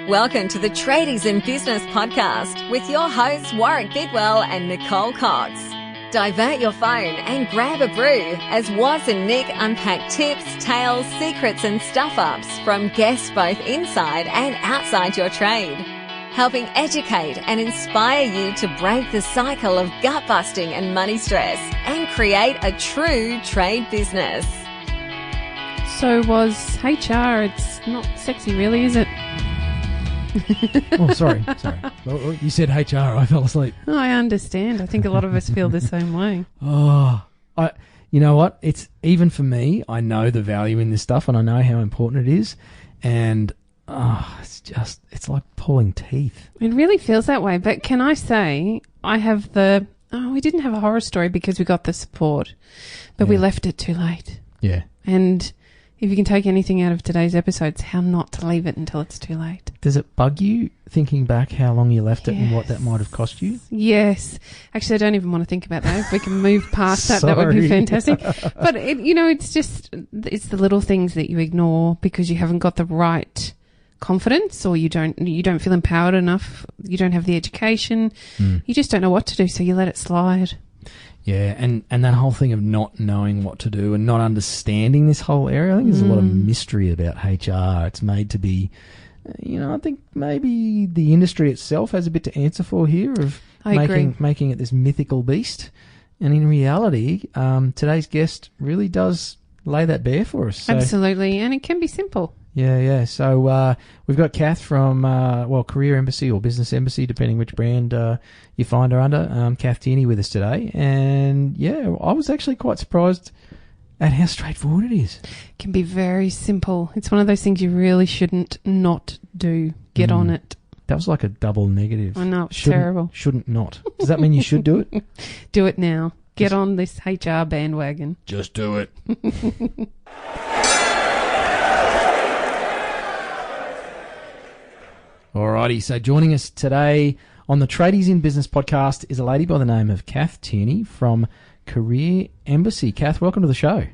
Welcome to the Tradies in Business podcast with your hosts Warwick Bidwell and Nicole Cox. Divert your phone and grab a brew as Waz and Nic unpack tips, tales, secrets and stuff-ups from guests both inside and outside your trade, helping educate and inspire you to break the cycle of gut-busting and money stress and create a true trade business. So was HR, it's not sexy really, is it? Oh, sorry. Well, you said HR, I fell asleep. Oh, I understand. I think a lot of us feel the same way. You know what? It's even for me, I know the value in this stuff and I know how important it is. And it's like pulling teeth. It really feels that way. But can I say, we didn't have a horror story because we got the support, but we left it too late. Yeah. And if you can take anything out of today's episode, it's how not to leave it until it's too late. Does it bug you thinking back how long you left it and what that might have cost you? Yes. Actually, I don't even want to think about that. If we can move past that, that would be fantastic. But, it's the little things that you ignore because you haven't got the right confidence or you don't feel empowered enough. You don't have the education. You just don't know what to do, so you let it slide. Yeah, and that whole thing of not knowing what to do and not understanding this whole area, I think there's a lot of mystery about HR. It's made to be, I think maybe the industry itself has a bit to answer for here of making it this mythical beast. And in reality, today's guest really does lay that bare for us. So, absolutely, and it can be simple. Yeah. So we've got Kath from, Career Embassy or Business Embassy, depending which brand you find her under, Kath Tierney with us today. And, I was actually quite surprised at how straightforward it is. It can be very simple. It's one of those things you really shouldn't not do. Get on it. That was like a double negative. I know, it's terrible. Shouldn't not. Does that mean you should do it? Do it now. Get on this HR bandwagon. Just do it. Alrighty, so joining us today on the Tradies in Business podcast is a lady by the name of Kath Tierney from Career Embassy. Kath, welcome to the show.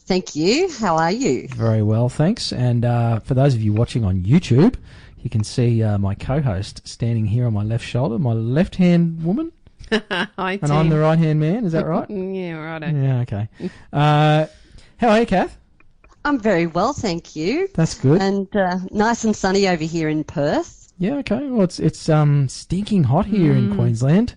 Thank you. How are you? Very well, thanks. And for those of you watching on YouTube, you can see my co-host standing here on my left shoulder, my left-hand woman. Hi, and I'm the right-hand man, is that right? Yeah, righto. Yeah, okay. How are you, Kath? I'm very well, thank you. That's good. And nice and sunny over here in Perth. Yeah, okay. Well, it's stinking hot here in Queensland.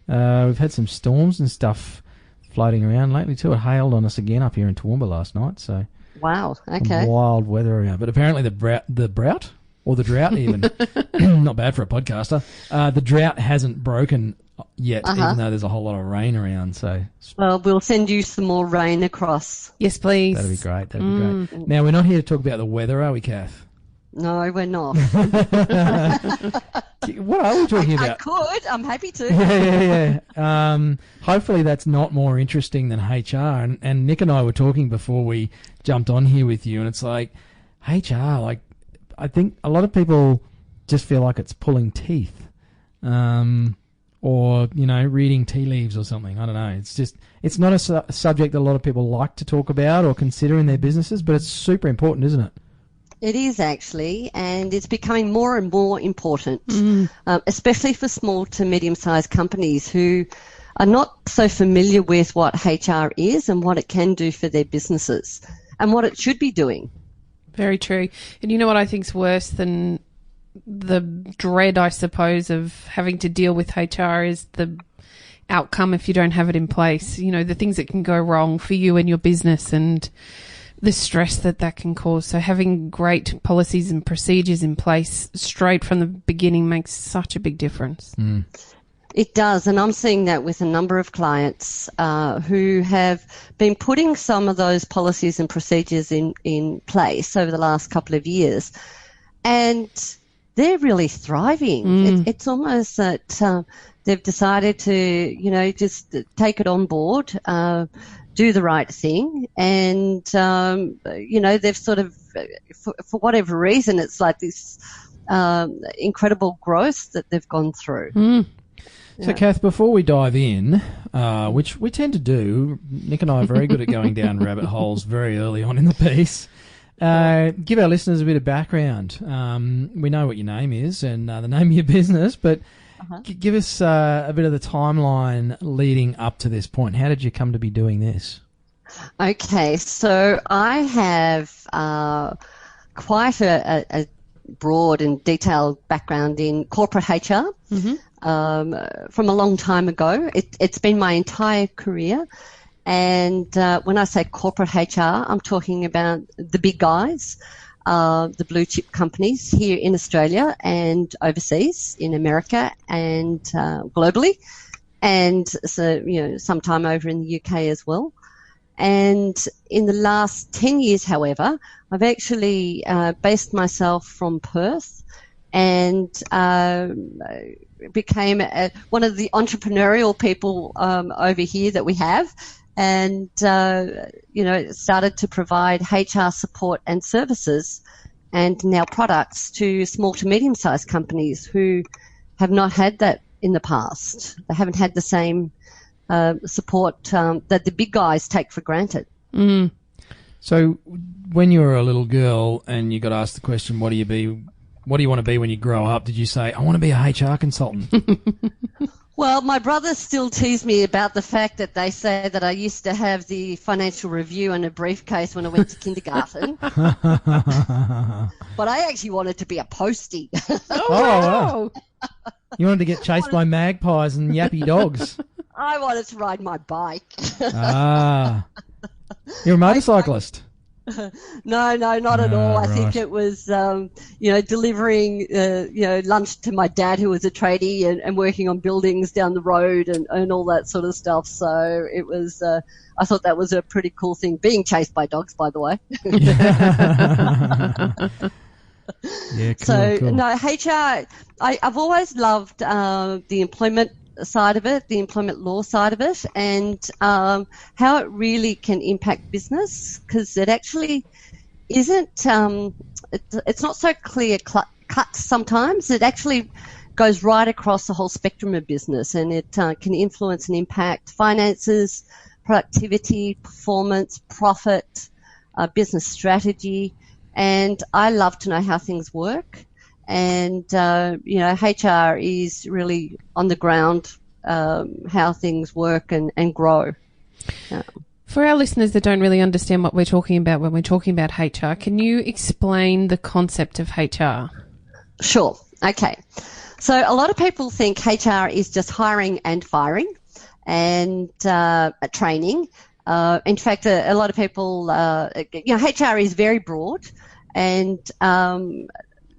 We've had some storms and stuff floating around lately too. It hailed on us again up here in Toowoomba last night. So wow, okay. Some wild weather around. But apparently the drought or the drought even, not bad for a podcaster. The drought hasn't broken yet, even though there's a whole lot of rain around. So, well, we'll send you some more rain across. Yes, please. That'd be great. Now, we're not here to talk about the weather, are we, Kath? No, we're not. What are we talking about? I could. I'm happy to. Yeah. Hopefully that's not more interesting than HR. And Nick and I were talking before we jumped on here with you, and it's like, HR, like, I think a lot of people just feel like it's pulling teeth. Or, reading tea leaves or something. I don't know. It's not a subject that a lot of people like to talk about or consider in their businesses, but it's super important, isn't it? It is actually, and it's becoming more and more important, especially for small to medium-sized companies who are not so familiar with what HR is and what it can do for their businesses and what it should be doing. Very true. And you know what I think's worse than the dread, I suppose, of having to deal with HR is the outcome if you don't have it in place. The things that can go wrong for you and your business and the stress that can cause. So having great policies and procedures in place straight from the beginning makes such a big difference. It does, and I'm seeing that with a number of clients who have been putting some of those policies and procedures in place over the last couple of years, and they're really thriving. It's almost that they've decided to, just take it on board, do the right thing, and, they've sort of, for whatever reason, it's like this incredible growth that they've gone through. So, Kath, before we dive in, which we tend to do, Nick and I are very good at going down rabbit holes very early on in the piece. Give our listeners a bit of background. We know what your name is and the name of your business, but give us a bit of the timeline leading up to this point. How did you come to be doing this? Okay, so I have quite a broad and detailed background in corporate HR from a long time ago. It's been my entire career. And when I say corporate HR, I'm talking about the big guys, the blue chip companies here in Australia and overseas in America and globally. And so, sometime over in the UK as well. And in the last 10 years, however, I've actually based myself from Perth and became one of the entrepreneurial people over here that we have, and started to provide HR support and services and now products to small to medium-sized companies who have not had that in the past. They haven't had the same support that the big guys take for granted. Mm. So when you were a little girl and you got asked the question, what do you want to be when you grow up? Did you say, I want to be a HR consultant? Well, my brothers still tease me about the fact that they say that I used to have the Financial Review in a briefcase when I went to kindergarten. But I actually wanted to be a postie. Oh, wow. You wanted to get chased by magpies and yappy dogs. I wanted to ride my bike. You're a motorcyclist. No, not at all. I right. think it was, delivering, lunch to my dad, who was a tradie, and working on buildings down the road and all that sort of stuff. So it was, I thought that was a pretty cool thing, being chased by dogs, by the way. Yeah, cool, so, cool. No, HR, I've always loved the employment side of it, the employment law side of it, and how it really can impact business, because it actually isn't, it's not so clear cut sometimes. It actually goes right across the whole spectrum of business, and it can influence and impact finances, productivity, performance, profit, business strategy, and I love to know how things work. And, HR is really on the ground, how things work and grow. For our listeners that don't really understand what we're talking about when we're talking about HR, can you explain the concept of HR? Sure. Okay. So a lot of people think HR is just hiring and firing and training. In fact, a lot of people, HR is very broad, and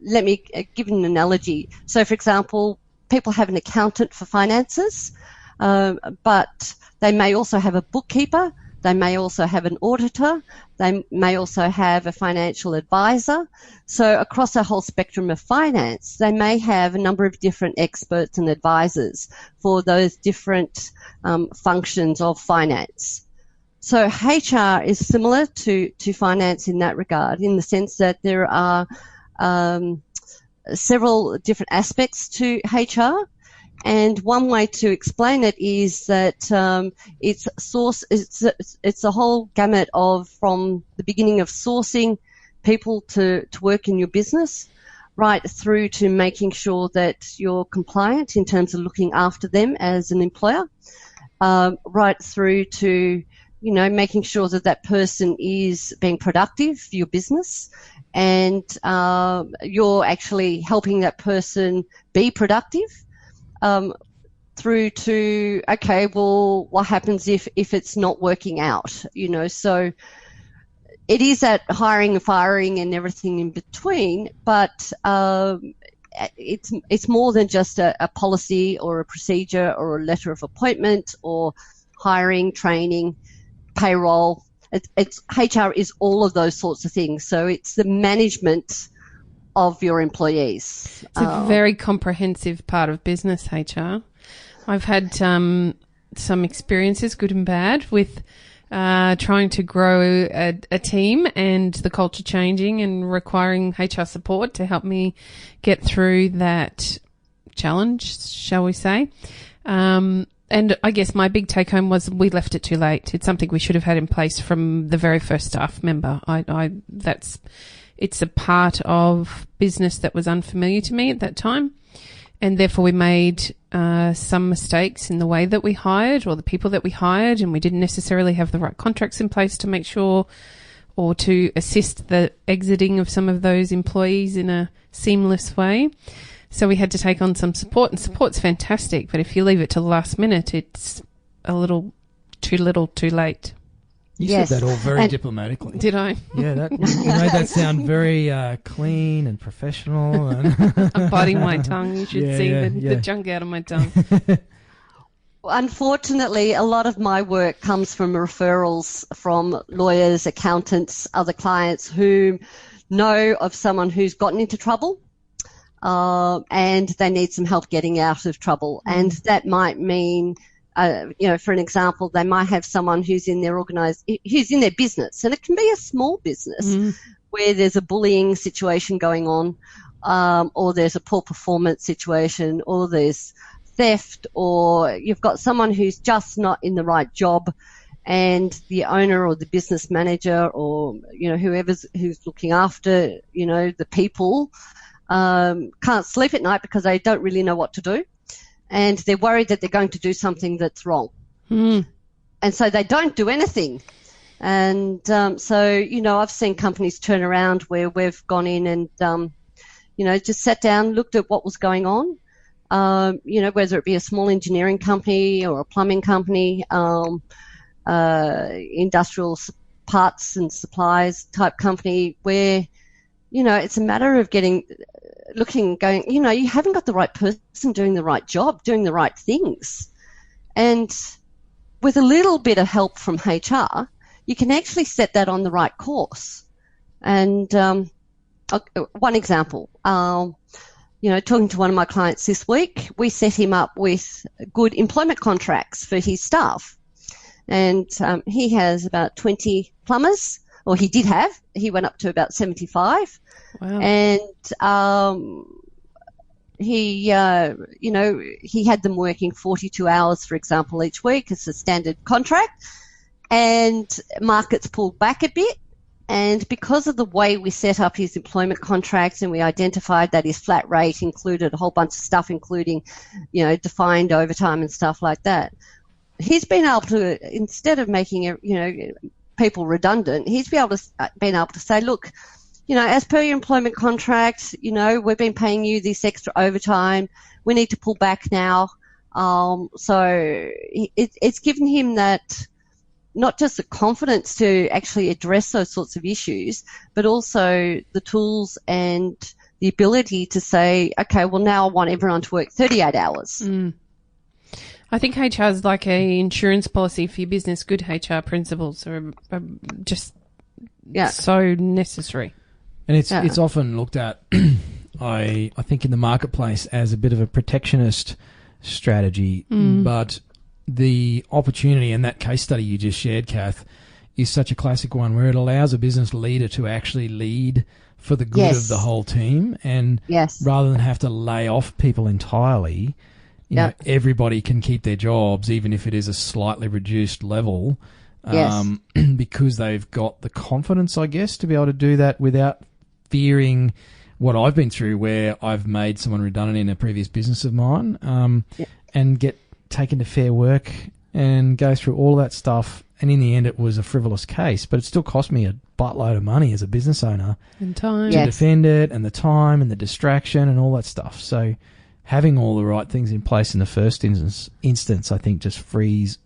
let me give an analogy. So, for example, people have an accountant for finances, but they may also have a bookkeeper. They may also have an auditor. They may also have a financial advisor. So across a whole spectrum of finance, they may have a number of different experts and advisors for those different functions of finance. So HR is similar to finance in that regard, in the sense that there are several different aspects to HR, and one way to explain it is that it's a whole gamut of, from the beginning of sourcing people to work in your business, right through to making sure that you're compliant in terms of looking after them as an employer, right through to making sure that person is being productive for your business, and you're actually helping that person be productive, through to, okay, well, what happens if it's not working out, so it is that hiring and firing and everything in between, but it's more than just a policy or a procedure or a letter of appointment or hiring, training, payroll. It's HR is all of those sorts of things. So it's the management of your employees. It's a very comprehensive part of business, HR. I've had some experiences, good and bad, with trying to grow a team and the culture changing and requiring HR support to help me get through that challenge, shall we say. And I guess my big take home was we left it too late. It's something we should have had in place from the very first staff member. It's a part of business that was unfamiliar to me at that time. And therefore we made some mistakes in the way that we hired or the people that we hired, and we didn't necessarily have the right contracts in place to make sure or to assist the exiting of some of those employees in a seamless way. So we had to take on some support, and support's fantastic, but if you leave it to the last minute, it's a little, too late. You Yes. said that all very diplomatically. Did I? Yeah, you made that sound very clean and professional. And I'm biting my tongue. You should see the yeah. junk out of my tongue. Unfortunately, a lot of my work comes from referrals from lawyers, accountants, other clients who know of someone who's gotten into trouble, and they need some help getting out of trouble. And that might mean, for an example, they might have someone who's in their who's in their business, and it can be a small business where there's a bullying situation going on, or there's a poor performance situation, or there's theft, or you've got someone who's just not in the right job, and the owner or the business manager or who's looking after the people can't sleep at night because they don't really know what to do, and they're worried that they're going to do something that's wrong, and so they don't do anything. And so I've seen companies turn around where we've gone in and just sat down, looked at what was going on. Whether it be a small engineering company or a plumbing company, industrial parts and supplies type company, where, it's a matter of going, you haven't got the right person doing the right job, doing the right things. And with a little bit of help from HR, you can actually set that on the right course. And one example, talking to one of my clients this week, we set him up with good employment contracts for his staff. And he has about 20 plumbers, or he did have. He went up to about 75. Wow. And he had them working 42 hours, for example, each week. It's a standard contract. And markets pulled back a bit. And because of the way we set up his employment contracts, and we identified that his flat rate included a whole bunch of stuff, including, defined overtime and stuff like that, he's been able to, instead of making people redundant, he's been able to say, look, as per your employment contract, we've been paying you this extra overtime. We need to pull back now. So it's given him that, not just the confidence to actually address those sorts of issues, but also the tools and the ability to say, okay, well, now I want everyone to work 38 hours. I think HR is like a insurance policy for your business. Good HR principles are just so necessary. And it's often looked at, I think, in the marketplace as a bit of a protectionist strategy, but the opportunity, and that case study you just shared, Kath, is such a classic one where it allows a business leader to actually lead for the good of the whole team, and rather than have to lay off people entirely, everybody can keep their jobs, even if it is a slightly reduced level, because they've got the confidence, I guess, to be able to do that without fearing what I've been through, where I've made someone redundant in a previous business of mine, and get taken to Fair Work and go through all that stuff. And in the end, it was a frivolous case, but it still cost me a buttload of money as a business owner and time to defend it, and the time and the distraction and all that stuff. So having all the right things in place in the first instance, I think, just frees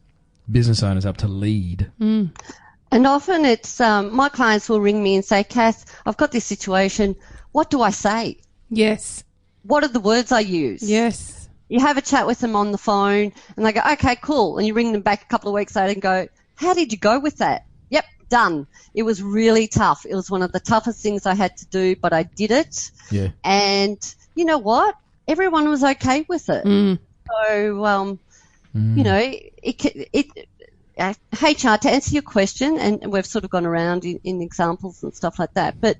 business owners up to lead. And often it's my clients will ring me and say, Kath, I've got this situation. What do I say? Yes. What are the words I use? Yes. You have a chat with them on the phone and they go, okay, cool. And you ring them back a couple of weeks later and go, how did you go with that? Yep, done. It was really tough. It was one of the toughest things I had to do, but I did it. Yeah. And you know what? Everyone was okay with it. So, HR, to answer your question, and we've sort of gone around in examples and stuff like that, but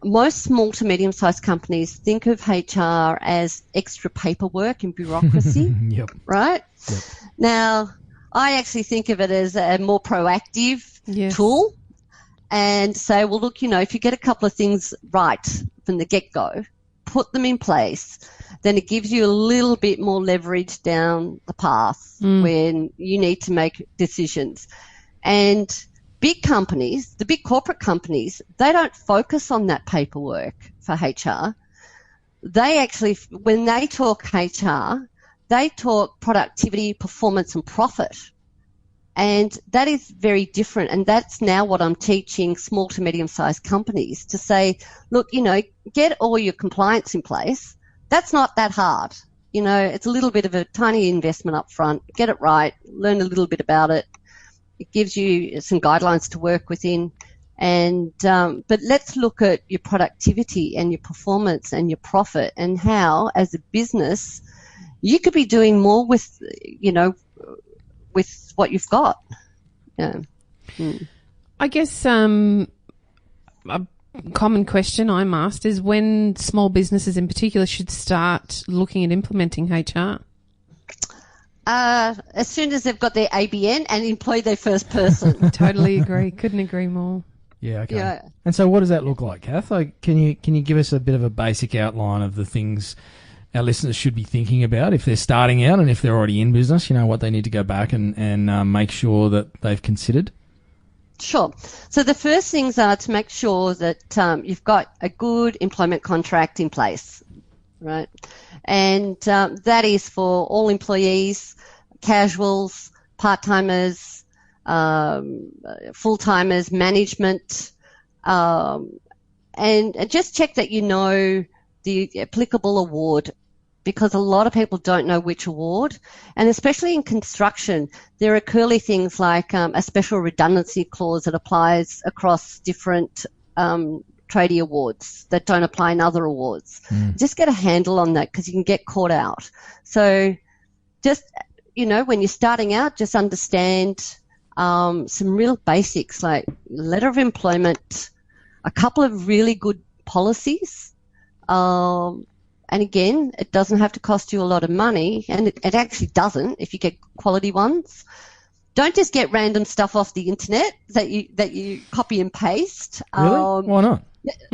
most small to medium-sized companies think of HR as extra paperwork and bureaucracy, Yep. right? Yep. Now, I actually think of it as a more proactive tool and say, well, look, if you get a couple of things right from the get-go, put them in place, then it gives you a little bit more leverage down the path when you need to make decisions. And big companies, the big corporate companies, they don't focus on that paperwork for HR. They actually, when they talk HR, they talk productivity, performance, and profit. And that is very different. And that's now what I'm teaching small to medium-sized companies to say, look, get all your compliance in place. That's not that hard. It's a little bit of a tiny investment up front. Get it right. Learn a little bit about it. It gives you some guidelines to work within. And but let's look at your productivity and your performance and your profit and how, as a business, you could be doing more with, with what you've got. Yeah. I guess a common question I'm asked is when small businesses in particular should start looking at implementing HR. As soon as they've got their ABN and employ their first person. Totally agree. Couldn't agree more. Yeah, okay. Yeah. And so what does that look like, Kath? Can you give us a bit of a basic outline of the things our listeners should be thinking about if they're starting out and if they're already in business, what they need to go back and make sure that they've considered? Sure. So the first things are to make sure that you've got a good employment contract in place, right? And that is for all employees, casuals, part-timers, full-timers, management, and just check that you know the applicable award, because a lot of people don't know which award. And especially in construction, there are curly things like a special redundancy clause that applies across different tradie awards that don't apply in other awards. Just get a handle on that because you can get caught out. So just, when you're starting out, just understand some real basics like letter of employment, a couple of really good policies. And again, it doesn't have to cost you a lot of money, and it actually doesn't if you get quality ones. Don't just get random stuff off the internet that you copy and paste. Really? Why not?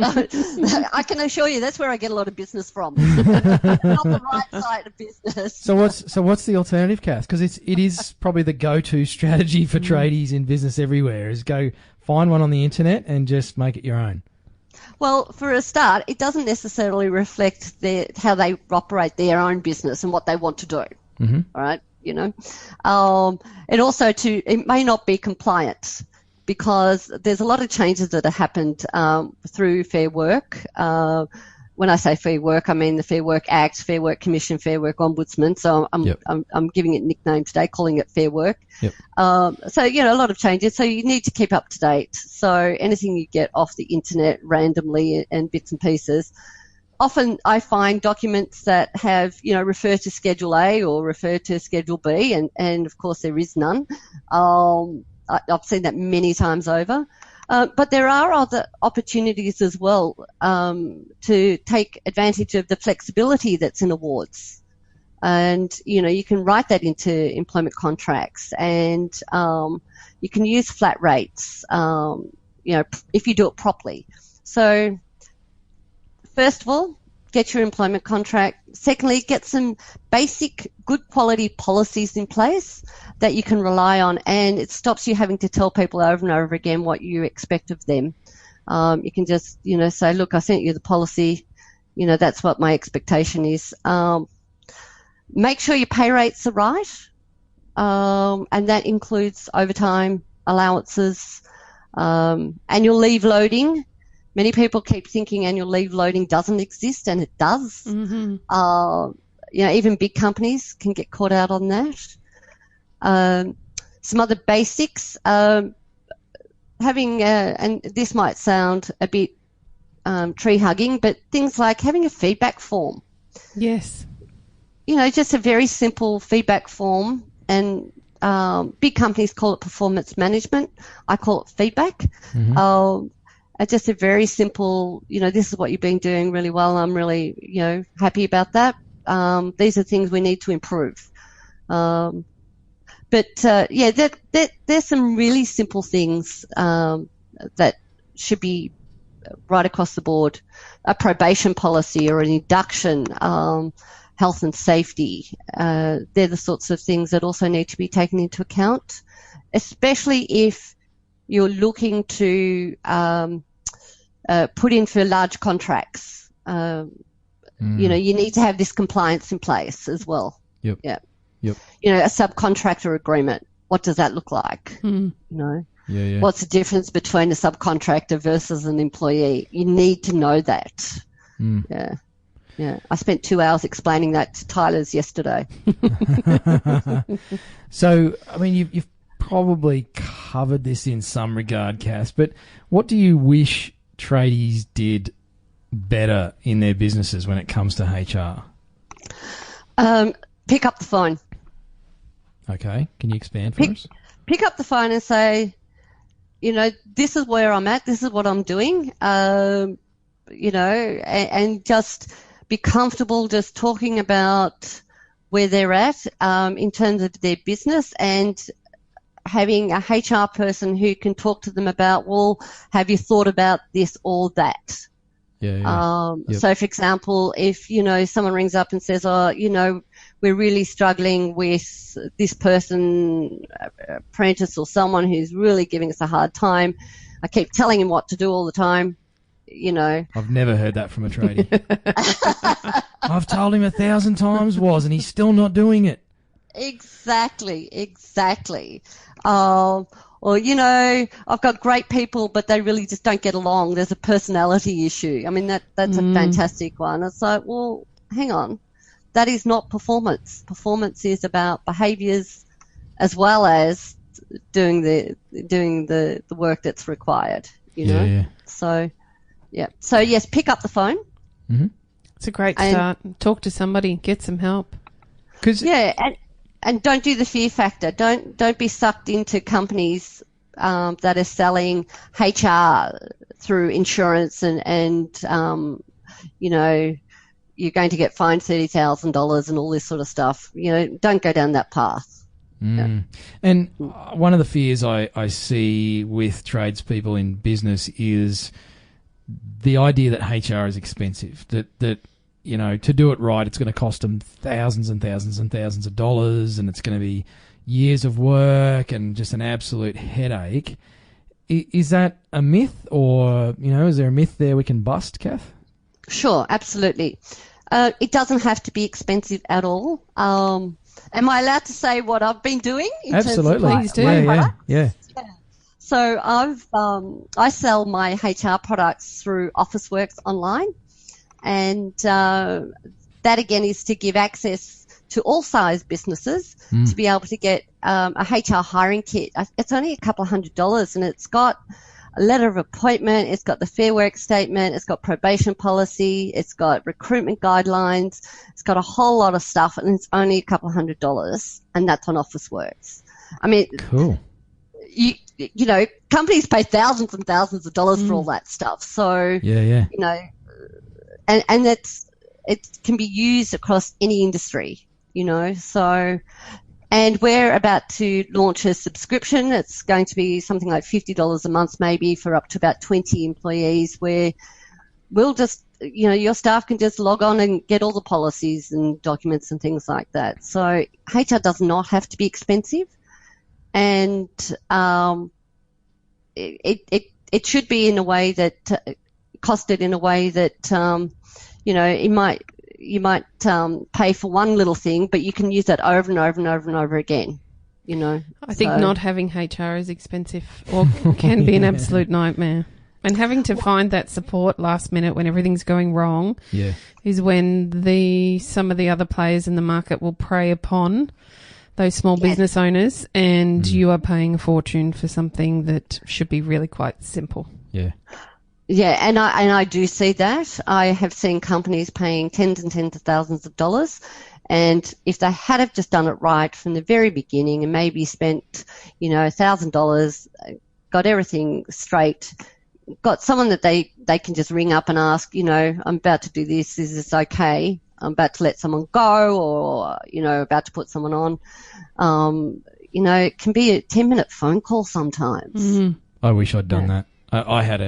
I can assure you that's where I get a lot of business from. Not the right side of business. So what's the alternative, Kath? Because it is probably the go-to strategy for tradies in business everywhere is go find one on the internet and just make it your own. Well, for a start, it doesn't necessarily reflect how they operate their own business and what they want to do. Mm-hmm. All right, it may not be compliant because there's a lot of changes that have happened through Fair Work. When I say Fair Work, I mean the Fair Work Act, Fair Work Commission, Fair Work Ombudsman. So I'm giving it a nickname today, calling it Fair Work. Yep. So, a lot of changes. So you need to keep up to date. So anything you get off the internet randomly and bits and pieces. Often I find documents that have, refer to Schedule A or refer to Schedule B, and of course there is none. I've seen that many times over. But there are other opportunities as well to take advantage of the flexibility that's in awards. And, you can write that into employment contracts and you can use flat rates, if you do it properly. So, first of all, get your employment contract. Secondly, get some basic good quality policies in place that you can rely on, and it stops you having to tell people over and over again what you expect of them. You can just, say, look, I sent you the policy, that's what my expectation is. Make sure your pay rates are right, and that includes overtime, allowances, annual leave loading. Many people keep thinking annual leave loading doesn't exist, and it does. Mm-hmm. Even big companies can get caught out on that. Some other basics, having, and this might sound a bit tree hugging, but things like having a feedback form. Yes. Just a very simple feedback form, and big companies call it performance management. I call it feedback. Mm-hmm. just a very simple, this is what you've been doing really well. I'm really, happy about that. These are things we need to improve. There's some really simple things that should be right across the board. A probation policy or an induction, health and safety. They're the sorts of things that also need to be taken into account, especially if you're looking to put in for large contracts. You need to have this compliance in place as well. Yep. Yeah. Yep. A subcontractor agreement. What does that look like? Yeah. What's the difference between a subcontractor versus an employee? You need to know that. Yeah. I spent 2 hours explaining that to Tyler's yesterday. So, you've probably covered this in some regard, Kath, but what do you wish tradies did better in their businesses when it comes to HR? Pick up the phone. Okay. Can you expand for us? Pick up the phone and say, this is where I'm at. This is what I'm doing. And just be comfortable just talking about where they're at in terms of their business, and having a HR person who can talk to them about, well, have you thought about this or that? Yeah. Yep. So, for example, if, someone rings up and says, we're really struggling with this person, apprentice or someone who's really giving us a hard time. I keep telling him what to do all the time, I've never heard that from a tradie. I've told him 1,000 times, and he's still not doing it. Exactly. Or, I've got great people, but they really just don't get along. There's a personality issue. That's a fantastic one. It's like, well, hang on. That is not performance. Performance is about behaviours as well as doing the work that's required, Yeah. So, yeah. So, yes, pick up the phone. Mm-hmm. It's a great start. Talk to somebody. Get some help. And don't do the fear factor. Don't be sucked into companies that are selling HR through insurance and you're going to get fined $30,000 and all this sort of stuff. Don't go down that path. Yeah. And one of the fears I see with tradespeople in business is the idea that HR is expensive, that to do it right, it's going to cost them thousands and thousands and thousands of dollars, and it's going to be years of work and just an absolute headache. Is that a myth, or, is there a myth there we can bust, Kath? Sure, absolutely. It doesn't have to be expensive at all. Am I allowed to say what I've been doing? Absolutely. Please do. Yeah. So I sell my HR products through Officeworks online, and that again is to give access to all size businesses to be able to get a HR hiring kit. It's only a couple of $100, and it's got a letter of appointment, it's got the Fair Work statement, it's got probation policy, it's got recruitment guidelines, it's got a whole lot of stuff, and it's only a couple of $100, and that's on Officeworks. Cool. Companies pay thousands and thousands of dollars for all that stuff. So, yeah. And it can be used across any industry, so, and we're about to launch a subscription. It's going to be something like $50 a month, maybe, for up to about 20 employees, where we'll just, your staff can just log on and get all the policies and documents and things like that. So HR does not have to be expensive, and it should be in a way that costed in a way that you might pay for one little thing, but you can use that over and over and over and over again. I think not having HR is expensive, or can be an absolute nightmare. And having to find that support last minute when everything's going wrong is when some of the other players in the market will prey upon those small business owners, and you are paying a fortune for something that should be really quite simple. Yeah. Yeah, and I do see that. I have seen companies paying tens and tens of thousands of dollars, and if they had have just done it right from the very beginning and maybe spent, $1,000, got everything straight, got someone that they can just ring up and ask, I'm about to do this. Is this okay? I'm about to let someone go, or, about to put someone on. It can be a 10-minute phone call sometimes. Mm-hmm. I wish I'd done that. I had,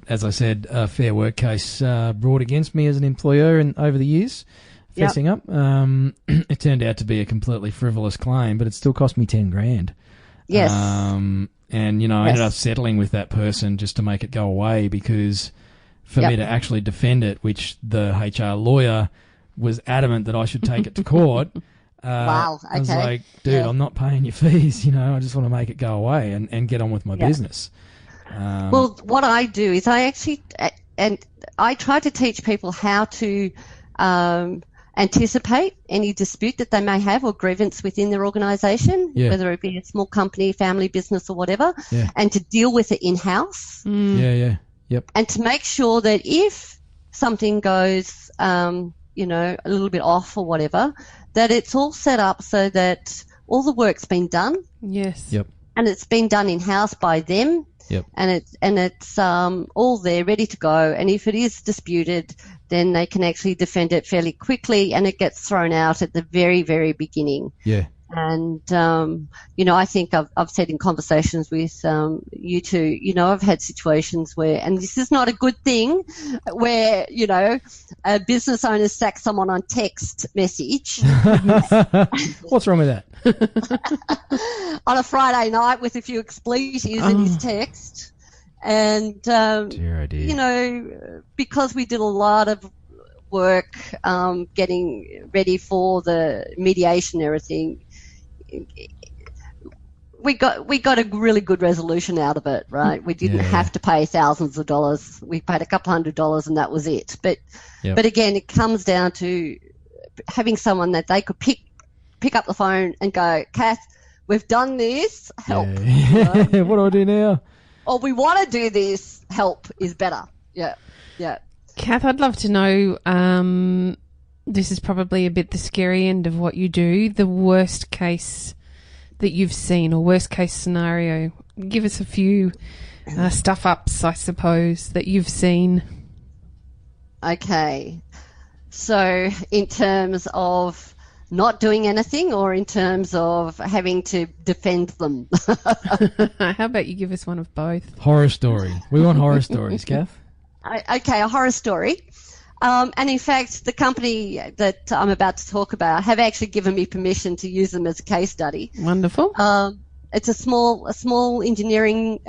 as I said, a fair work case brought against me as an employer over the years, fessing up. It turned out to be a completely frivolous claim, but it still cost me $10,000. Yes. And, I ended up settling with that person just to make it go away, because for me to actually defend it, which the HR lawyer was adamant that I should take it to court. Wow. Okay. I was like, dude, I'm not paying your fees. I just want to make it go away and get on with my business. Well, what I do is I try to teach people how to anticipate any dispute that they may have or grievance within their organisation, whether it be a small company, family business, or whatever, and to deal with it in-house. Yep. And to make sure that if something goes, a little bit off or whatever, that it's all set up so that all the work's been done. Yes. Yep. And it's been done in-house by them. Yep. And it's all there, ready to go. And if it is disputed, then they can actually defend it fairly quickly, and it gets thrown out at the very, very beginning. Yeah. And I think I've said in conversations with you two, I've had situations where, and this is not a good thing, where a business owner sacks someone on text message. What's wrong with that? On a Friday night with a few expletives in his text. And, dear, because we did a lot of work getting ready for the mediation and everything, we got a really good resolution out of it, right? We didn't have to pay thousands of dollars. We paid a couple $100 and that was it. But again, it comes down to having someone that they could pick up the phone and go, Kath, we've done this, help. What do I do now? Or we want to do this, help is better. Yeah. Kath, I'd love to know, this is probably a bit the scary end of what you do, the worst case that you've seen, or worst case scenario. Give us a few stuff-ups, I suppose, that you've seen. Okay. So in terms of not doing anything, or in terms of having to defend them? How about you give us one of both? Horror story. We want horror stories, Kath. Okay, a horror story. And in fact, the company that I'm about to talk about have actually given me permission to use them as a case study. Wonderful. It's a small engineering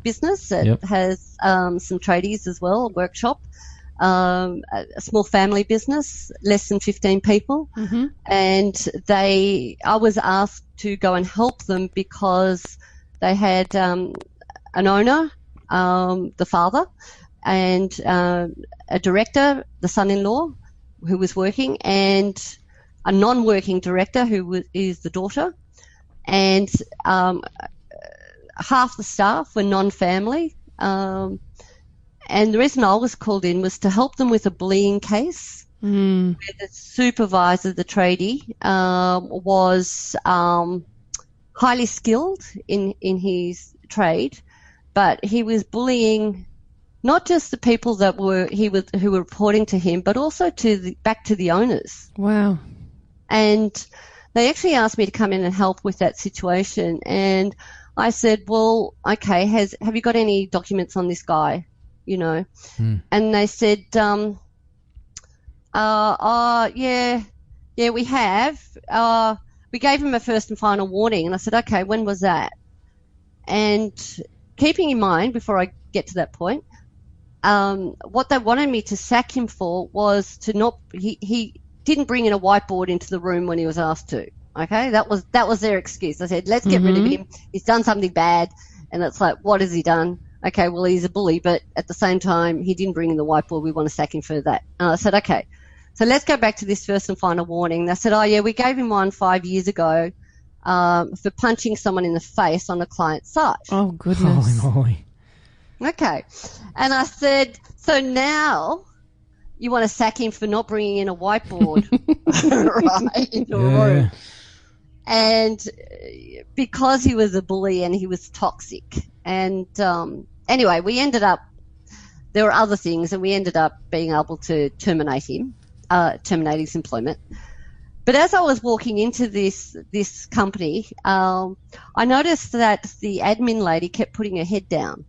business that has some tradies as well, a workshop. A small family business, less than 15 people. Mm-hmm. And I was asked to go and help them because they had an owner, the father, and a director, the son-in-law, who was working, and a non-working director who is the daughter. And half the staff were non-family. And the reason I was called in was to help them with a bullying case where the supervisor, the tradie, was highly skilled in his trade, but he was bullying not just the people that who were reporting to him, but also back to the owners. Wow. And they actually asked me to come in and help with that situation. And I said, well, okay, have you got any documents on this guy? And they said, yeah, we have. We gave him a first and final warning. And I said, okay, when was that? And keeping in mind, before I get to that point, what they wanted me to sack him for was he didn't bring in a whiteboard into the room when he was asked to. Okay, that was their excuse. I said, let's get rid of him. He's done something bad. And it's like, what has he done? Okay, well, he's a bully, but at the same time, he didn't bring in the whiteboard. We want to sack him for that. And I said, okay, so let's go back to this first and final warning. They said, oh, yeah, we gave him one 5 years ago for punching someone in the face on a client site. Oh, goodness. Holy moly. Okay. And I said, so now you want to sack him for not bringing in a whiteboard right, into a room. And because he was a bully and he was toxic. And anyway, we ended up there were other things, and we ended up being able to terminate his employment. But as I was walking into this company, I noticed that the admin lady kept putting her head down.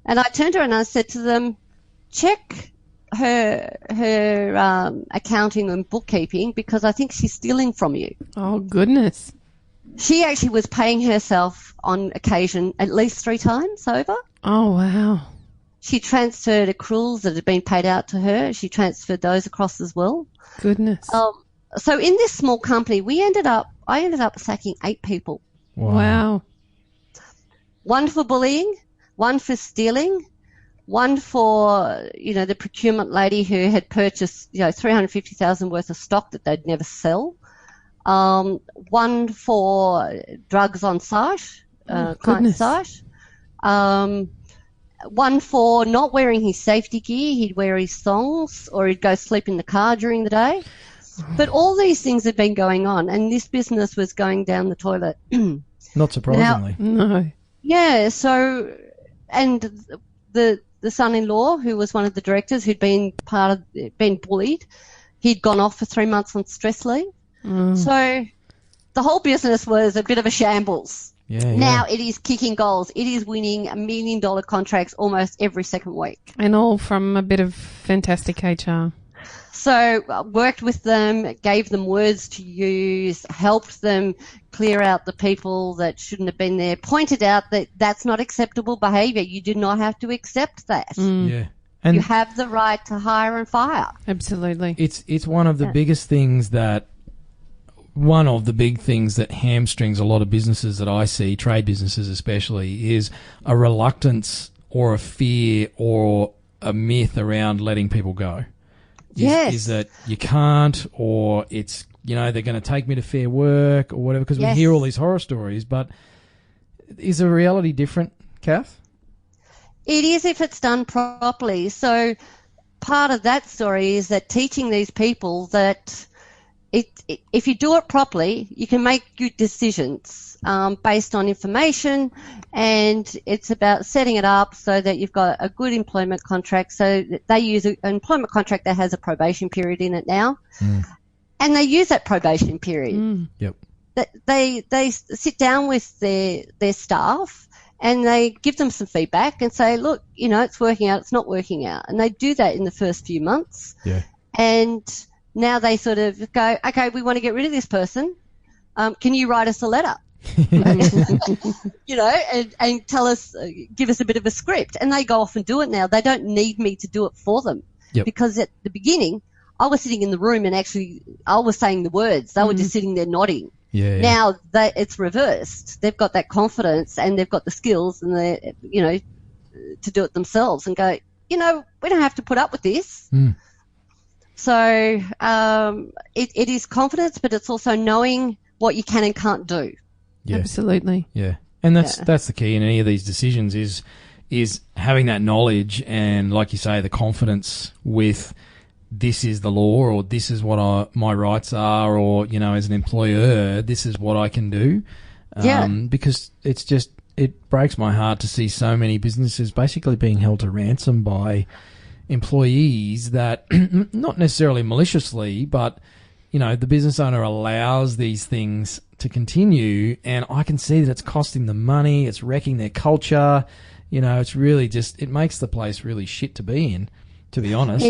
And I turned to her and I said to them, check her accounting and bookkeeping, because I think she's stealing from you. Oh, goodness. She actually was paying herself on occasion at least 3 times over. Oh, wow. She transferred accruals that had been paid out to her. She transferred those across as well. Goodness. So in this small company, I ended up sacking 8 people. Wow. 1 for bullying, 1 for stealing, 1 for, the procurement lady who had purchased, $350,000 worth of stock that they'd never sell. 1 for drugs on site, client site. 1 for not wearing his safety gear. He'd wear his thongs, or he'd go sleep in the car during the day. But all these things had been going on, and this business was going down the toilet. Not surprisingly. No. Yeah, so, and the son-in-law, who was one of the directors, who'd been bullied, he'd gone off for 3 months on stress leave. So the whole business was a bit of a shambles. Yeah. Now it is kicking goals. It is winning $1 million contracts almost every second week. And all from a bit of fantastic HR. So I worked with them, gave them words to use, helped them clear out the people that shouldn't have been there, pointed out that that's not acceptable behaviour. You do not have to accept that. Yeah. And you have the right to hire and fire. Absolutely. It's one of the biggest things one of the big things that hamstrings a lot of businesses that I see, trade businesses especially, is a reluctance or a fear or a myth around letting people go. Is that you can't, or it's, they're going to take me to Fair Work or whatever, because we hear all these horror stories. But is the reality different, Kath? It is if it's done properly. So part of that story is that teaching these people that if you do it properly, you can make good decisions based on information, and it's about setting it up so that you've got a good employment contract. So they use an employment contract that has a probation period in it now, and they use that probation period. Yep. They sit down with their staff and they give them some feedback and say, look, it's working out, it's not working out, and they do that in the first few months. Yeah. And now they sort of go, okay, we want to get rid of this person. Can you write us a letter? And tell us, give us a bit of a script. And they go off and do it now. They don't need me to do it for them. Yep. Because at the beginning, I was sitting in the room and actually I was saying the words. They were just sitting there nodding. Yeah. Now it's reversed. They've got that confidence and they've got the skills and they, to do it themselves and go, we don't have to put up with this. So it is confidence, but it's also knowing what you can and can't do. Yeah. Absolutely. Yeah. And that's the key in any of these decisions is having that knowledge and, like you say, the confidence with this is the law, or this is what my rights are, or, as an employer, this is what I can do. Because it breaks my heart to see so many businesses basically being held to ransom by employees that, not necessarily maliciously, but, the business owner allows these things to continue, and I can see that it's costing them money, it's wrecking their culture, it's really it makes the place really shit to be in, to be honest.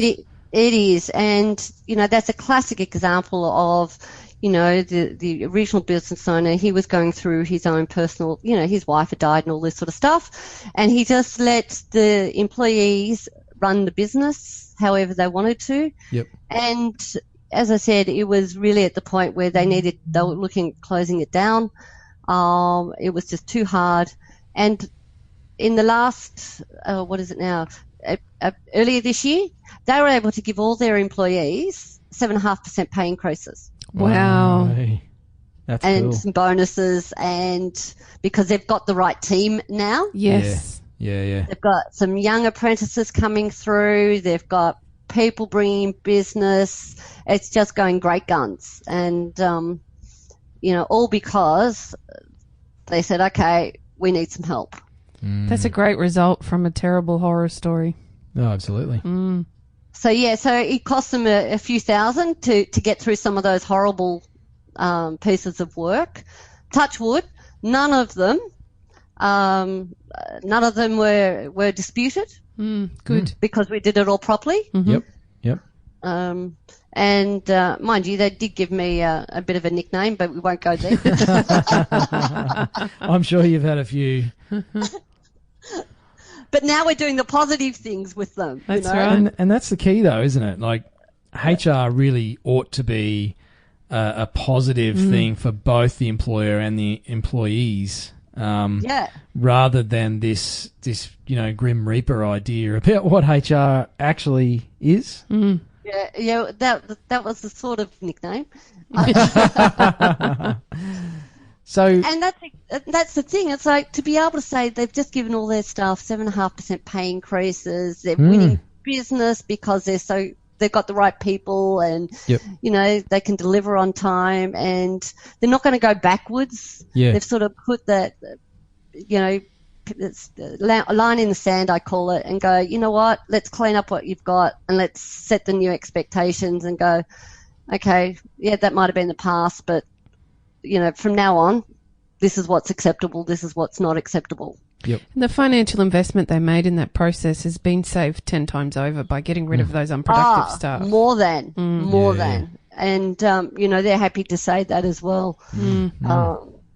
It is, and, that's a classic example of, the original business owner. He was going through his own personal, his wife had died and all this sort of stuff, and he just let the employees run the business however they wanted to. Yep. And as I said, it was really at the point where they were looking at closing it down. It was just too hard. And in the last, earlier this year, they were able to give all their employees 7.5% pay increases. Wow. That's and cool. some bonuses, and because they've got the right team now. Yes. Yeah. They've got some young apprentices coming through. They've got people bringing business. It's just going great guns. And, all because they said, okay, we need some help. That's a great result from a terrible horror story. Oh, absolutely. So it cost them a few thousand to get through some of those horrible pieces of work. Touch wood, none of them were disputed. Good. Because we did it all properly. Yep. And mind you, they did give me a bit of a nickname, but we won't go there. I'm sure you've had a few. But now we're doing the positive things with them. That's you know? right. And that's the key, though, isn't it? Like, HR really ought to be a positive thing for both the employer and the employees. Rather than this Grim Reaper idea about what HR actually is. Yeah, that was the sort of nickname. So, and that's the thing. It's like to be able to say they've just given all their staff 7.5% pay increases. They're winning business because they've got the right people, and they can deliver on time, and they're not going to go backwards. Yeah. They've sort of put that, it's a line in the sand, I call it, and go, you know what? Let's clean up what you've got, and let's set the new expectations, and go, okay, yeah, that might have been the past, but from now on, this is what's acceptable. This is what's not acceptable. Yep. And the financial investment they made in that process has been saved 10 times over by getting rid of those unproductive staff. More than. And, they're happy to say that as well. When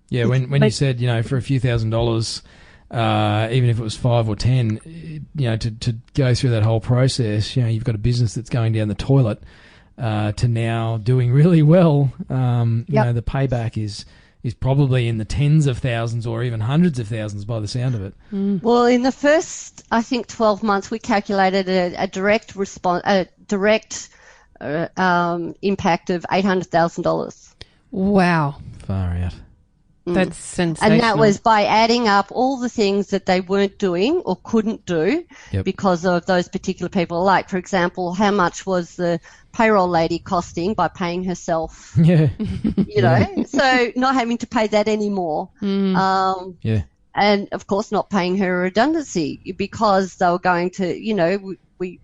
you said, for a few $1,000s, even if it was 5 or 10, to go through that whole process, you've got a business that's going down the toilet, to now doing really well. The payback is probably in the tens of thousands or even hundreds of thousands by the sound of it. Well, in the first, I think, 12 months, we calculated a direct impact of $800,000. Wow. Far out. That's sensational. And that was by adding up all the things that they weren't doing or couldn't do because of those particular people. Like, for example, how much was the payroll lady costing by paying herself? Yeah. So not having to pay that anymore. And, of course, not paying her redundancy because they were going to, we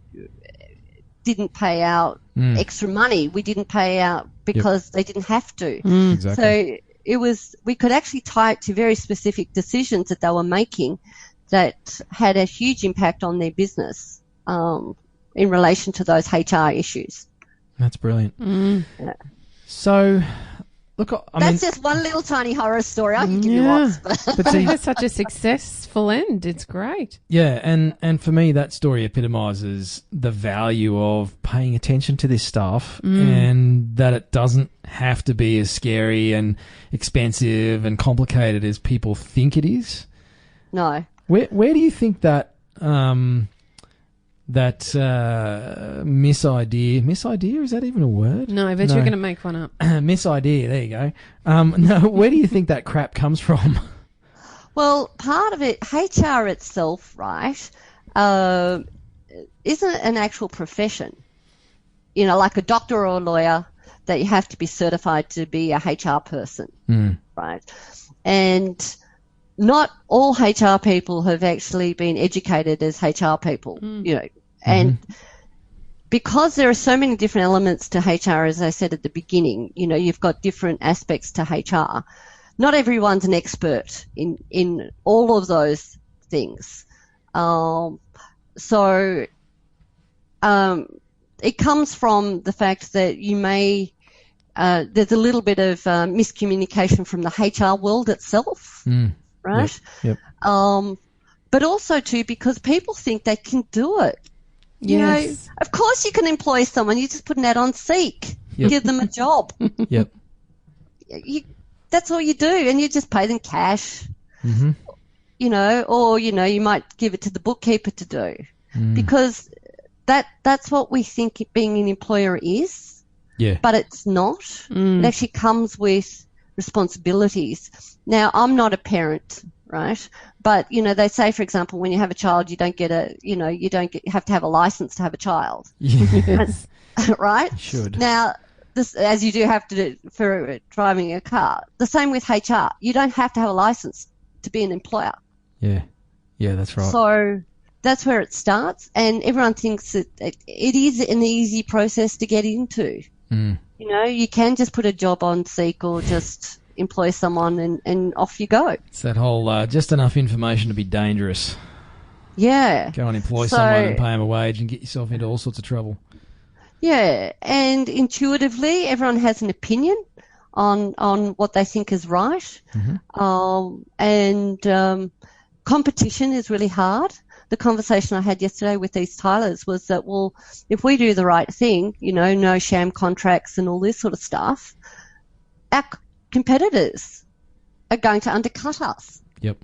didn't pay out extra money. We didn't pay out because they didn't have to. Exactly. So we could actually tie it to very specific decisions that they were making that had a huge impact on their business in relation to those HR issues. That's brilliant. So, look, that's just one little tiny horror story. I can give you lots. But see, it has such a successful end. It's great. Yeah, and for me, that story epitomises the value of paying attention to this stuff and that it doesn't have to be as scary and expensive and complicated as people think it is. No. Where do you think that misidea, is that even a word? No, I bet you're going to make one up. Misidea, there you go. No, where do you think that crap comes from? Well, part of it, HR itself, right, isn't an actual profession. Like a doctor or a lawyer, that you have to be certified to be a HR person, right? And not all HR people have actually been educated as HR people, and because there are so many different elements to HR, as I said at the beginning, you've got different aspects to HR. Not everyone's an expert in all of those things. It comes from the fact that you may, there's a little bit of miscommunication from the HR world itself, right? Yep. But also too, because people think they can do it. Yes. Of course you can employ someone. You just put an ad on Seek, give them a job. Yep. That's all you do, and you just pay them cash. Or you might give it to the bookkeeper to do, because that's what we think being an employer is. Yeah. But it's not. It actually comes with responsibilities. Now, I'm not a parent, right? But, they say, for example, when you have a child, you don't get you have to have a license to have a child. Yes. Right? You should. Now, this, as you do have to do for driving a car, the same with HR. You don't have to have a license to be an employer. Yeah. Yeah, that's right. So that's where it starts, and everyone thinks that it is an easy process to get into. Mm. You know, you can just put a job on Seek or just employ someone and off you go. It's that whole just enough information to be dangerous. Yeah. Go and employ someone and pay them a wage and get yourself into all sorts of trouble. Yeah, and intuitively, everyone has an opinion on what they think is right. And competition is really hard. The conversation I had yesterday with these Tylers was that, well, if we do the right thing, you know, no sham contracts and all this sort of stuff, our competitors are going to undercut us. Yep.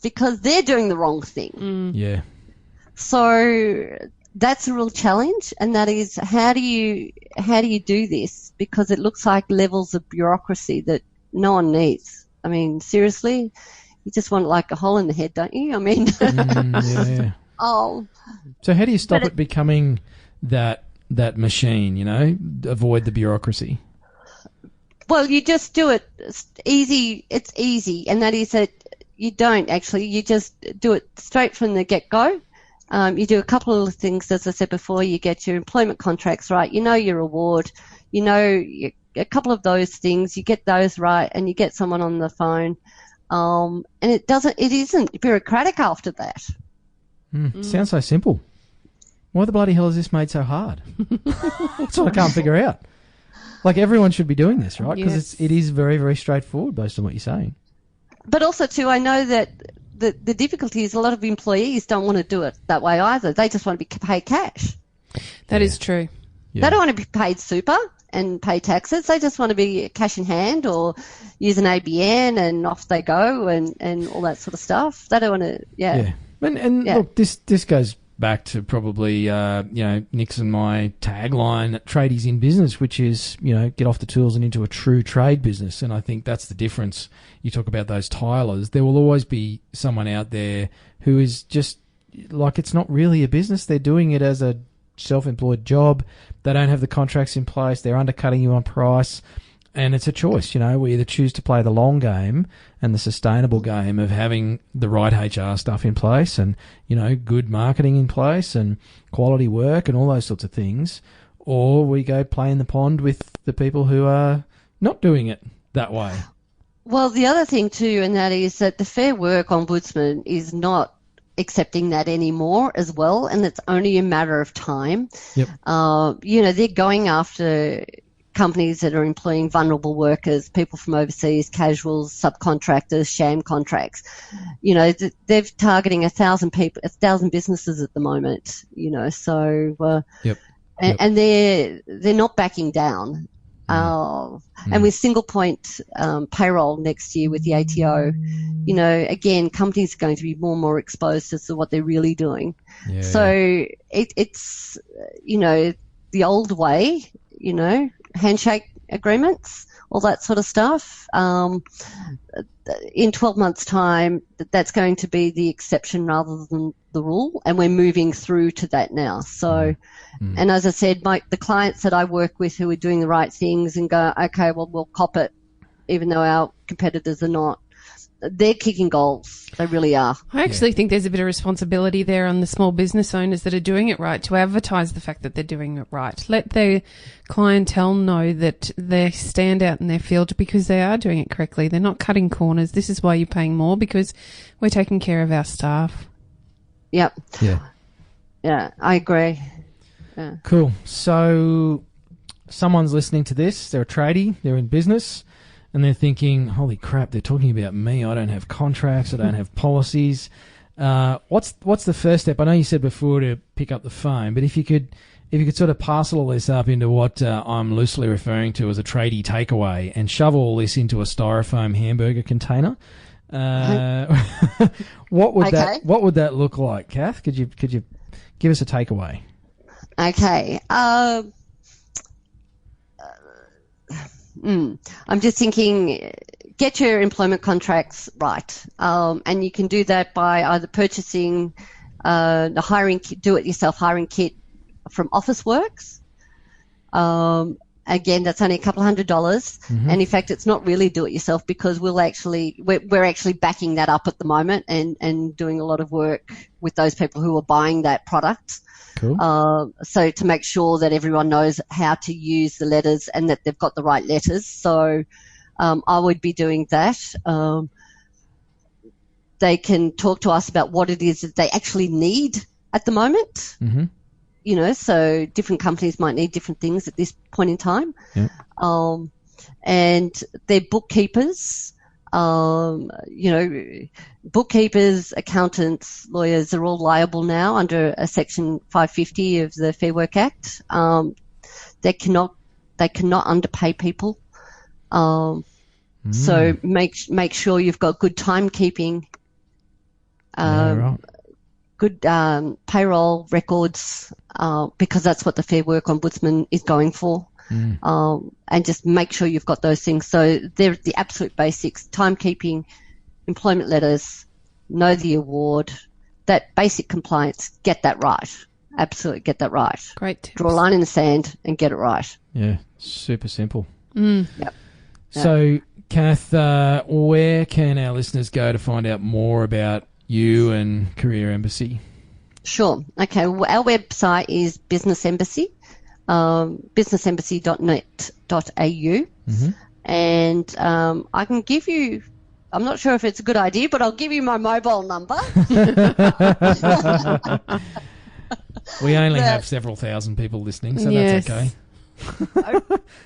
Because they're doing the wrong thing. Yeah. So that's a real challenge, and that is how do you do this? Because it looks like levels of bureaucracy that no one needs. I mean, seriously, you just want like a hole in the head, don't you? I mean, yeah. Oh. So how do you stop it becoming that machine? You know, avoid the bureaucracy. Well, you just do it easy. It's easy, and that is that you don't actually. You just do it straight from the get-go. You do a couple of things, as I said before. You get your employment contracts right. You know your reward. You know a couple of those things. You get those right, and you get someone on the phone. And it isn't bureaucratic after that. Sounds so simple. Why the bloody hell is this made so hard? That's what I can't figure out. Like, everyone should be doing this, right? Because it is very, very straightforward based on what you're saying. But also, too, I know that the difficulty is a lot of employees don't want to do it that way either. They just want to be paid cash. That is true. Yeah. They don't want to be paid super and pay taxes. They just want to be cash in hand or use an ABN and off they go and all that sort of stuff. They don't want to, Look, this goes back to probably, Nick's and my tagline, tradies in business, which is, get off the tools and into a true trade business. And I think that's the difference. You talk about those tilers. There will always be someone out there who is just like, it's not really a business. They're doing it as a self-employed job. They don't have the contracts in place. They're undercutting you on price. And it's a choice, we either choose to play the long game and the sustainable game of having the right HR stuff in place and, good marketing in place and quality work and all those sorts of things, or we go play in the pond with the people who are not doing it that way. Well, the other thing too, and that is that the Fair Work Ombudsman is not accepting that anymore as well, and it's only a matter of time. Yep. They're going after companies that are employing vulnerable workers, people from overseas, casuals, subcontractors, sham contracts. They're targeting 1,000 people, 1,000 businesses at the moment. And they're not backing down. And with single point payroll next year with the ATO, again, companies are going to be more and more exposed as to what they're really doing. Yeah. So it's the old way, handshake agreements, all that sort of stuff. In 12 months' time, that's going to be the exception rather than the rule, and we're moving through to that now. So, and as I said, the clients that I work with who are doing the right things and go, okay, well, we'll cop it, even though our competitors are not, they're kicking goals. They really are. I actually think there's a bit of responsibility there on the small business owners that are doing it right to advertise the fact that they're doing it right. Let their clientele know that they stand out in their field because they are doing it correctly. They're not cutting corners. This is why you're paying more, because we're taking care of our staff. Yep. Yeah. Yeah, I agree. Yeah. Cool. So someone's listening to this. They're a tradie. They're in business. And they're thinking, holy crap, they're talking about me. I don't have contracts. I don't have policies. What's the first step? I know you said before to pick up the phone, but if you could sort of parcel all this up into what I'm loosely referring to as a tradie takeaway and shove all this into a styrofoam hamburger container, what would that look like, Kath? Could you give us a takeaway? Okay. I'm just thinking, get your employment contracts right, and you can do that by either purchasing the do-it-yourself hiring kit from Officeworks, Again, that's only a couple $100, and in fact, it's not really do it yourself because we're actually backing that up at the moment and doing a lot of work with those people who are buying that product. Cool. So to make sure that everyone knows how to use the letters and that they've got the right letters. So I would be doing that. They can talk to us about what it is that they actually need at the moment. Mm-hmm. You know, so different companies might need different things at this point in time. Yeah. And their bookkeepers, you know, bookkeepers, accountants, lawyers are all liable now under a Section 550 of the Fair Work Act. They cannot underpay people. So make sure you've got good timekeeping, Right. good payroll records, because that's what the Fair Work Ombudsman is going for. And just make sure you've got those things. So they're the absolute basics: timekeeping, employment letters, know the award, that basic compliance. Get that right. Absolutely get that right. Great tips. Draw a line in the sand and get it right. Yeah, super simple. Yep. So, Kath, where can our listeners go to find out more about you and Career Embassy? Sure. Okay. Well, our website is Business Embassy, businessembassy.net.au. And I can give you, I'm not sure if it's a good idea, but I'll give you my mobile number. We only have several thousand people listening, so Yes. that's okay.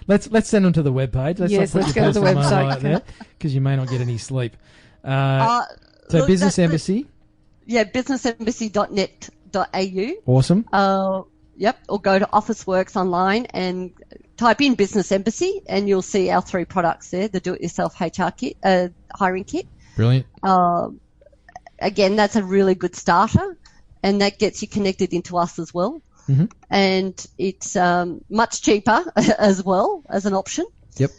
Let's send them to the webpage. Yes, not let's put your go to the personal mobile website. out there because you may not get any sleep. Look, Business Embassy. Yeah, businessembassy.net.au. Awesome. Yep, or go to Officeworks online and type in Business Embassy and you'll see our 3 products there, the do-it-yourself HR kit, hiring kit. Brilliant. Again, that's a really good starter and that gets you connected into us as well. Mm-hmm. And it's much cheaper as well as an option. Yep.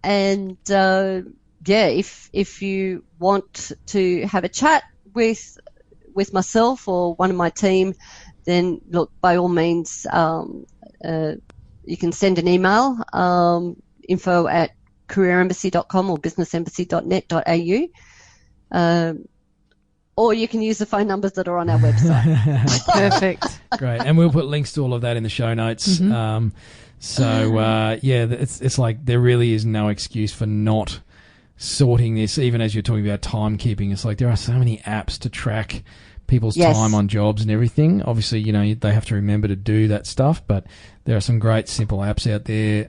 And if you want to have a chat with myself or one of my team, then look, by all means, you can send an email, info@careerembassy.com or businessembassy.net.au. Or you can use the phone numbers that are on our website. Perfect. Great. And we'll put links to all of that in the show notes. Mm-hmm. It's like there really is no excuse for not sorting this, even as you're talking about timekeeping. It's like there are so many apps to track people's time on jobs and everything. Obviously, you know, they have to remember to do that stuff, but there are some great simple apps out there.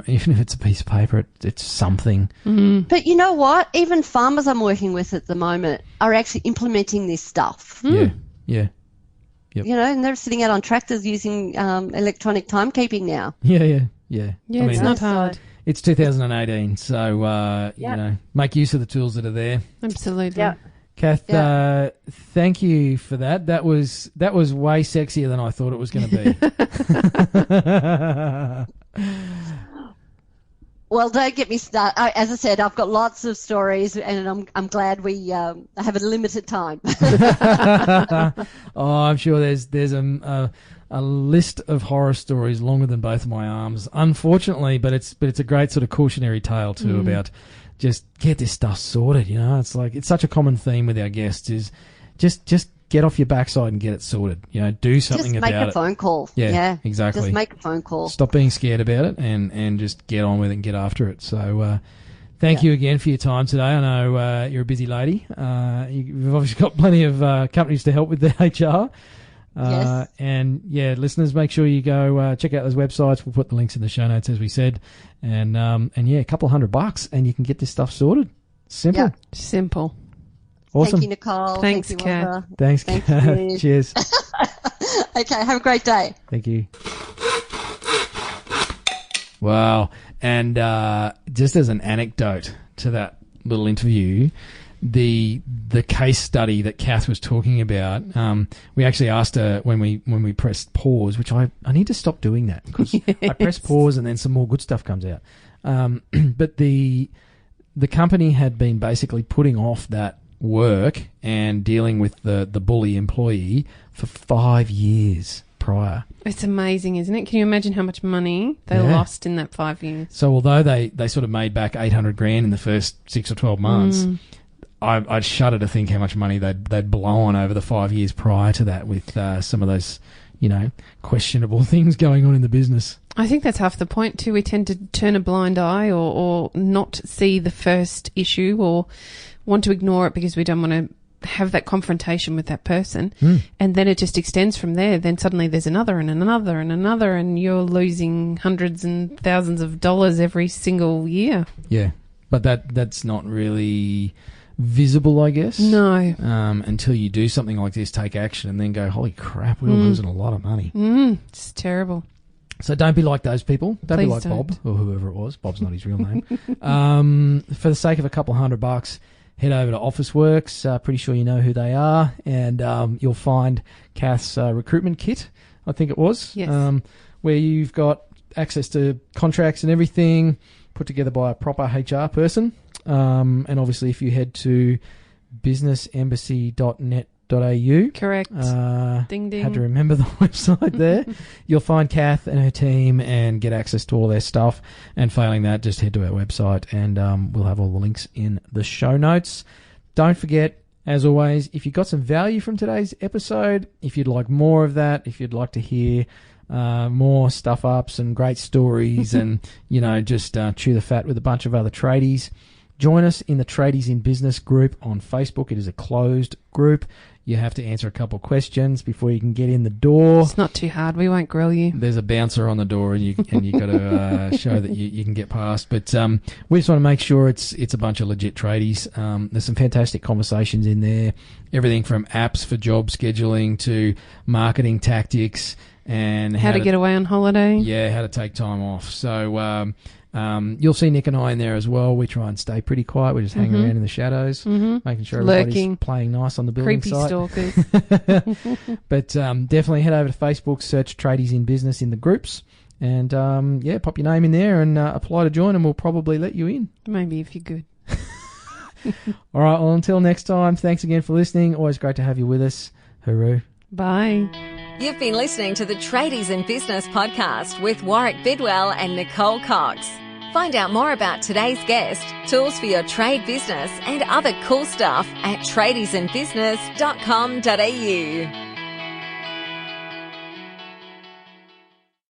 Even if it's a piece of paper, it's something. Mm. But you know what? Even farmers I'm working with at the moment are actually implementing this stuff. Yeah. Yep. You know, and they're sitting out on tractors using electronic timekeeping now. Yeah. Yeah, I mean, it's not hard. It's 2018, so, you know, make use of the tools that are there. Absolutely. Yeah. Kath, thank you for that. That was way sexier than I thought it was going to be. Well, don't get me started. As I said, I've got lots of stories, and I'm glad we have a limited time. Oh, I'm sure there's a list of horror stories longer than both of my arms, unfortunately. But it's a great sort of cautionary tale too about just get this stuff sorted. You know, it's like it's such a common theme with our guests is just get off your backside and get it sorted. You know, do something about it. Just make a phone call. Yeah, exactly. Just make a phone call. Stop being scared about it and just get on with it and get after it. So thank you again for your time today. I know you're a busy lady. You've obviously got plenty of companies to help with the HR. Yes. And yeah, listeners, make sure you go check out those websites. We'll put the links in the show notes as we said. And yeah, a couple $100 and you can get this stuff sorted. Simple. Yeah. Simple. Awesome. Thank you, Nicole. Thanks, Thank you, Kath. Wanda. Thanks. Thank you. Cheers. Okay, have a great day. Thank you. Wow. And just as an anecdote to that little interview, the case study that Kath was talking about, we actually asked her when we pressed pause, which I need to stop doing that because I press pause and then some more good stuff comes out. But the company had been basically putting off that work and dealing with the bully employee for 5 years prior. It's amazing, isn't it? Can you imagine how much money they lost in that 5 years? So although they sort of made back $800,000 in the first 6 or 12 months, I'd shudder to think how much money they'd blown over the 5 years prior to that with some of those, questionable things going on in the business. I think that's half the point too. We tend to turn a blind eye or not see the first issue or want to ignore it because we don't want to have that confrontation with that person. And then it just extends from there. Then suddenly there's another and another and another, and you're losing hundreds and thousands of dollars every single year. Yeah, but that's not really visible, I guess. No. Until you do something like this, take action, and then go, holy crap, we're losing a lot of money. It's terrible. So don't be like those people. Don't be Please like don't. Bob, or whoever it was. Bob's not his real name. For the sake of a couple $100, head over to Officeworks. Pretty sure you know who they are. And you'll find Kath's recruitment kit, I think it was. Yes. Where you've got access to contracts and everything put together by a proper HR person. And obviously if you head to businessembassy.net.au. Correct. Ding, ding. Had to remember the website there. You'll find Kath and her team and get access to all their stuff. And failing that, just head to our website and we'll have all the links in the show notes. Don't forget, as always, if you got some value from today's episode, if you'd like more of that, if you'd like to hear more stuff ups and great stories and, just chew the fat with a bunch of other tradies, join us in the Tradies in Business group on Facebook. It is a closed group. You have to answer a couple of questions before you can get in the door. It's not too hard. We won't grill you. There's a bouncer on the door, and you got to show that you can get past. But we just want to make sure it's a bunch of legit tradies. There's some fantastic conversations in there. Everything from apps for job scheduling to marketing tactics and how to get away on holiday. Yeah, how to take time off. So you'll see Nick and I in there as well. We try and stay pretty quiet. We just hang around in the shadows, making sure everybody's lurking, playing nice on the building creepy site. stalkers. But definitely head over to Facebook, search Tradies in Business in the groups, and pop your name in there and apply to join, and we'll probably let you in. Maybe if you're good. All right, well, until next time, thanks again for listening. Always great to have you with us. Hooroo. Bye. You've been listening to the Tradies in Business podcast with Warwick Bidwell and Nicole Cox. Find out more about today's guest, tools for your trade business, and other cool stuff at tradiesinbusiness.com.au.